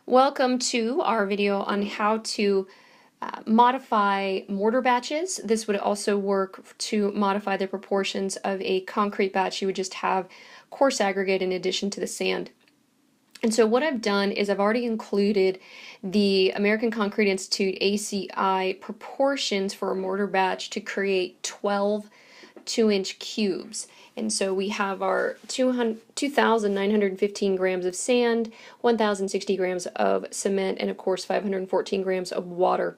Welcome to our video on how to modify mortar batches. This would also work to modify the proportions of a concrete batch. You would just have coarse aggregate in addition to the sand. And so what I've done is I've already included the American Concrete Institute ACI proportions for a mortar batch to create 12 2-inch cubes. And so we have our 2,915 grams of sand, 1,060 grams of cement, and of course 514 grams of water.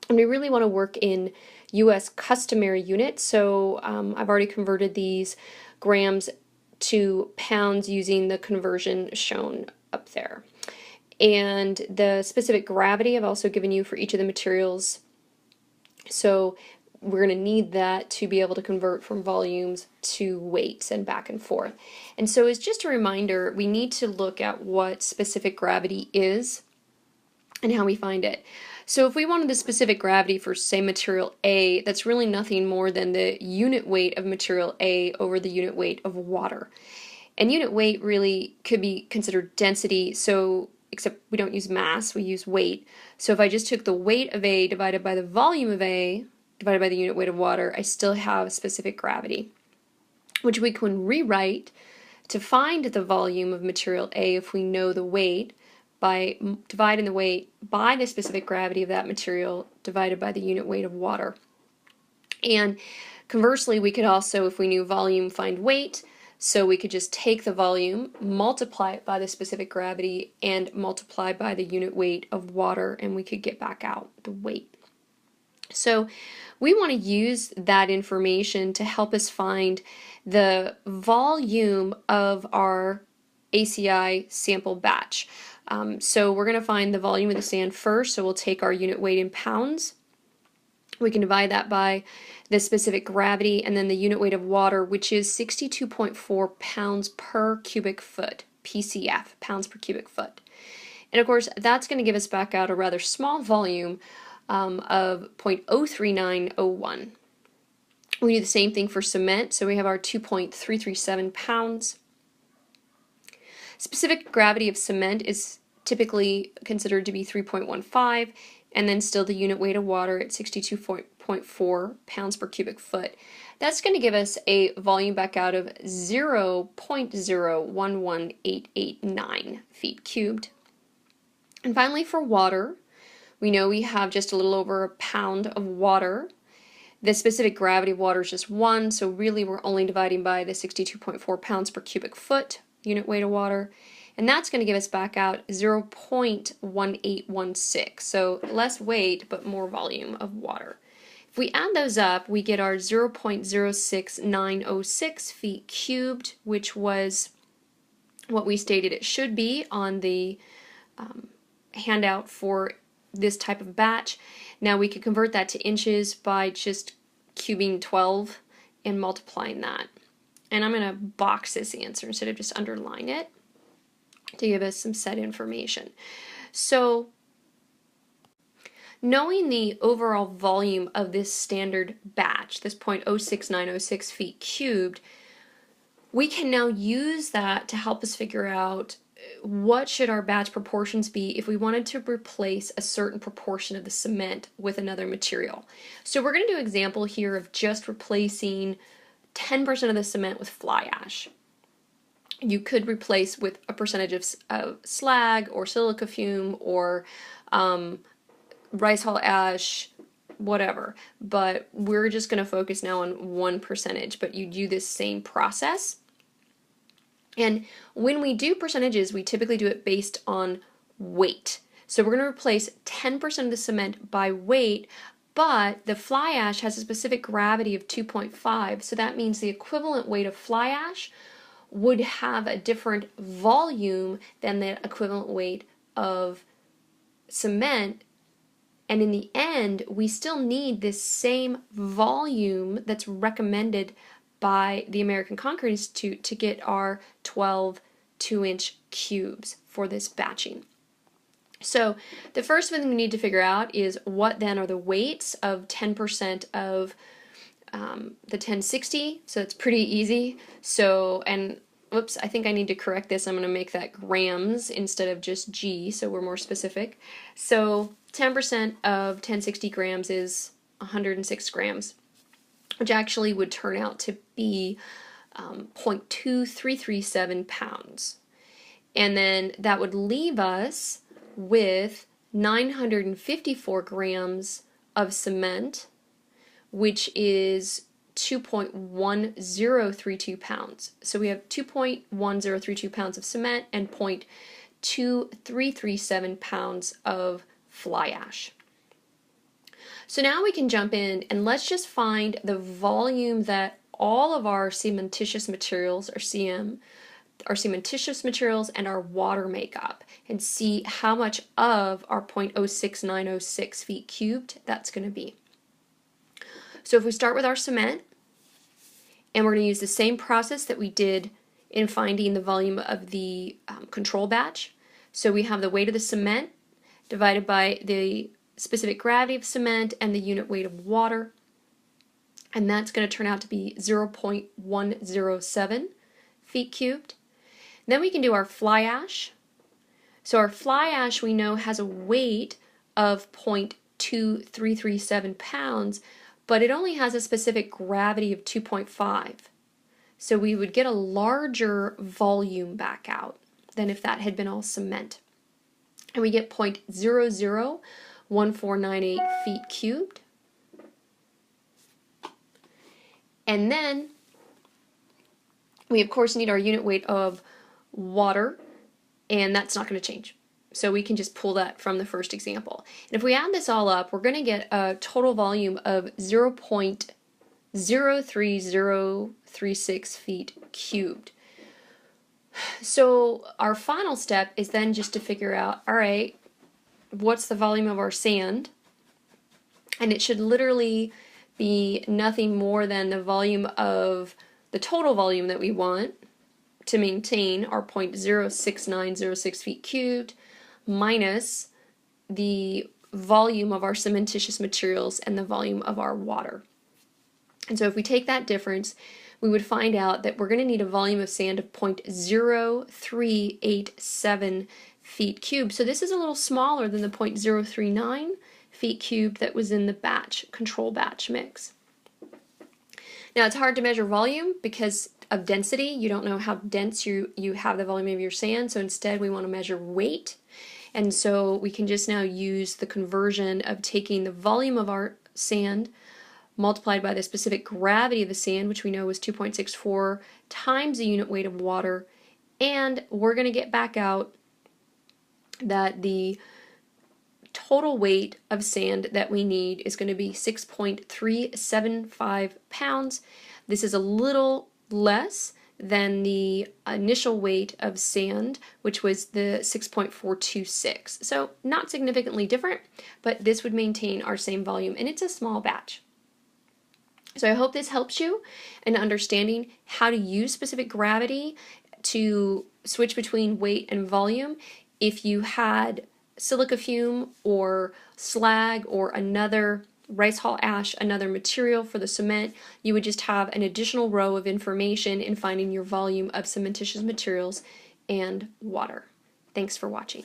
And we really want to work in US customary units, so I've already converted these grams to pounds using the conversion shown up there. And the specific gravity I've also given you for each of the materials. So we're going to need that to be able to convert from volumes to weights and back and forth. And so as just a reminder, we need to look at what specific gravity is and how we find it. So if we wanted the specific gravity for, say, material A, that's really nothing more than the unit weight of material A over the unit weight of water. And unit weight really could be considered density, so except we don't use mass, we use weight. So if I just took the weight of A divided by the volume of A divided by the unit weight of water, I still have specific gravity, which we can rewrite to find the volume of material A if we know the weight by dividing the weight by the specific gravity of that material divided by the unit weight of water. And conversely, we could also, if we knew volume, find weight. So we could just take the volume, multiply it by the specific gravity, and multiply by the unit weight of water, and we could get back out the weight. So we want to use that information to help us find the volume of our ACI sample batch. So we're going to find the volume of the sand first, so we'll take our unit weight in pounds. We can divide that by the specific gravity and then the unit weight of water, which is 62.4 pounds per cubic foot, PCF, pounds per cubic foot. And of course, that's going to give us back out a rather small volume of 0.03901. We do the same thing for cement, so we have our 2.337 pounds. Specific gravity of cement is typically considered to be 3.15, and then still the unit weight of water at 62.4 pounds per cubic foot. That's going to give us a volume back out of 0.011889 feet cubed. And finally, for water, we know we have just a little over a pound of water. The specific gravity of water is just 1, so really we're only dividing by the 62.4 pounds per cubic foot unit weight of water. And that's going to give us back out 0.1816, so less weight but more volume of water. If we add those up, we get our 0.06906 feet cubed, which was what we stated it should be on the handout for this type of batch. Now we could convert that to inches by just cubing 12 and multiplying that. And I'm going to box this answer instead of just underline it to give us some set information. So knowing the overall volume of this standard batch, this 0.06906 feet cubed, we can now use that to help us figure out what should our batch proportions be if we wanted to replace a certain proportion of the cement with another material. So we're going to do an example here of just replacing 10% of the cement with fly ash. You could replace with a percentage of slag or silica fume or rice hull ash, whatever. But we're just going to focus now on 1%, but you do this same process. And when we do percentages, we typically do it based on weight. So we're going to replace 10% of the cement by weight, but the fly ash has a specific gravity of 2.5, so that means the equivalent weight of fly ash would have a different volume than the equivalent weight of cement. And in the end, we still need this same volume that's recommended by the American Concrete Institute to get our 12 2-inch cubes for this batching. So the first thing we need to figure out is what then are the weights of 10% of the 1060. So it's pretty easy. So, and Whoops, I think I need to correct this. I'm going to make that grams instead of just G, so we're more specific. So 10% of 1060 grams is 106 grams, which actually would turn out to be 0.2337 pounds. And then that would leave us with 954 grams of cement, which is 2.1032 pounds. So we have 2.1032 pounds of cement and 0.2337 pounds of fly ash. So now we can jump in and let's just find the volume that all of our cementitious materials, or CM, our cementitious materials and our water make up, and see how much of our 0.06906 feet cubed that's going to be. So if we start with our cement, and we're going to use the same process that we did in finding the volume of the control batch. So we have the weight of the cement divided by the specific gravity of cement and the unit weight of water, and that's going to turn out to be 0.107 feet cubed. Then we can do our fly ash. So our fly ash, we know, has a weight of 0.2337 pounds, but it only has a specific gravity of 2.5. So we would get a larger volume back out than if that had been all cement. And we get 0.001498 feet cubed. And then we of course need our unit weight of water, and that's not going to change. So we can just pull that from the first example. And if we add this all up, we're going to get a total volume of 0.03036 feet cubed. So our final step is then just to figure out, all right, what's the volume of our sand? And it should literally be nothing more than the volume of the total volume that we want to maintain our 0.06906 feet cubed minus the volume of our cementitious materials and the volume of our water. And so if we take that difference, we would find out that we're going to need a volume of sand of 0.0387 feet cubed. So this is a little smaller than the 0.039 feet cubed that was in the control batch mix. Now it's hard to measure volume because of density. You don't know how dense you have the volume of your sand, so instead we want to measure weight. And so we can just now use the conversion of taking the volume of our sand multiplied by the specific gravity of the sand, which we know was 2.64, times the unit weight of water, and we're going to get back out that the total weight of sand that we need is going to be 6.375 pounds. This is a little less than the initial weight of sand, which was the 6.426. So not significantly different, but this would maintain our same volume, and it's a small batch. So I hope this helps you in understanding how to use specific gravity to switch between weight and volume. If you had silica fume or slag or another rice hull ash, another material for the cement, you would just have an additional row of information in finding your volume of cementitious materials and water. Thanks for watching.